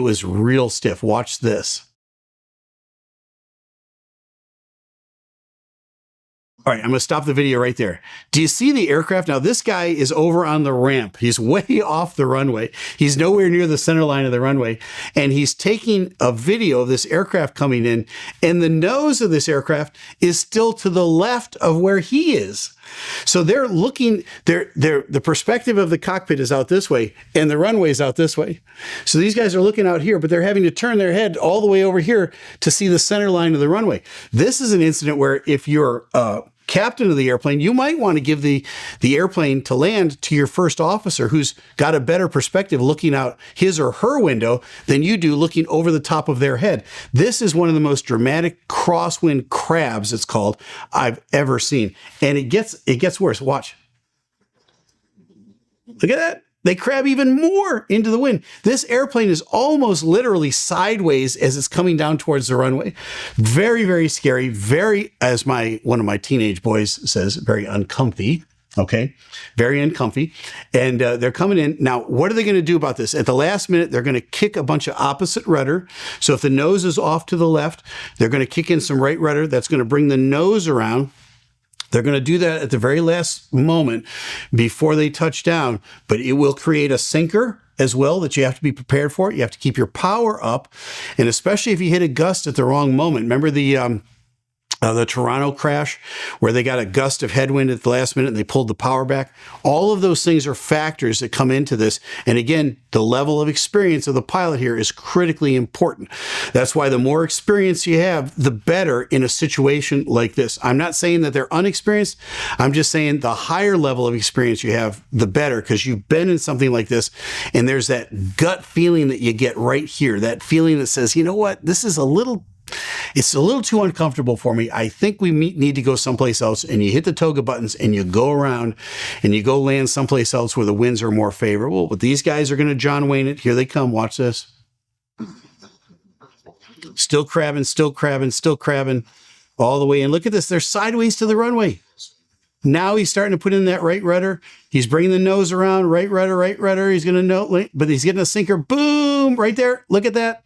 It was real stiff. Watch this. All right, I'm going to stop the video right there. Do you see the aircraft? Now, this guy is over on the ramp. He's way off the runway. He's nowhere near the center line of the runway. And he's taking a video of this aircraft coming in. And the nose of this aircraft is still to the left of where he is. So they're looking, the perspective of the cockpit is out this way and the runway is out this way. So these guys are looking out here, but they're having to turn their head all the way over here to see the center line of the runway. This is an incident where if you're captain of the airplane, you might want to give the airplane to land to your first officer who's got a better perspective looking out his or her window than you do looking over the top of their head. This is one of the most dramatic crosswind crabs, it's called, I've ever seen. And it gets worse. Watch. Look at that. They crab even more into the wind. This airplane is almost literally sideways as it's coming down towards the runway. Very, very scary. Very, as one of my teenage boys says, very uncomfy. Okay, very uncomfy. And they're coming in. Now, what are they going to do about this? At the last minute, they're going to kick a bunch of opposite rudder. So if the nose is off to the left, they're going to kick in some right rudder. That's going to bring the nose around. They're going to do that at the very last moment before they touch down, but it will create a sinker as well that you have to be prepared for. You have to keep your power up, and especially if you hit a gust at the wrong moment. Remember the Toronto crash where they got a gust of headwind at the last minute and they pulled the power back? All of those things are factors that come into this. And again, the level of experience of the pilot here is critically important. That's why the more experience you have, the better in a situation like this. I'm not saying that they're unexperienced. I'm just saying the higher level of experience you have, the better, because you've been in something like this. And there's that gut feeling that you get right here, that feeling that says, you know what, this is it's a little too uncomfortable for me. I think we need to go someplace else. And you hit the toga buttons and you go around and you go land someplace else where the winds are more favorable. But these guys are going to John Wayne it. Here they come. Watch this. Still crabbing, still crabbing, still crabbing all the way in. Look at this. They're sideways to the runway. Now he's starting to put in that right rudder. He's bringing the nose around, right rudder, right rudder. He's going to know, but he's getting a sinker. Boom, right there. Look at that.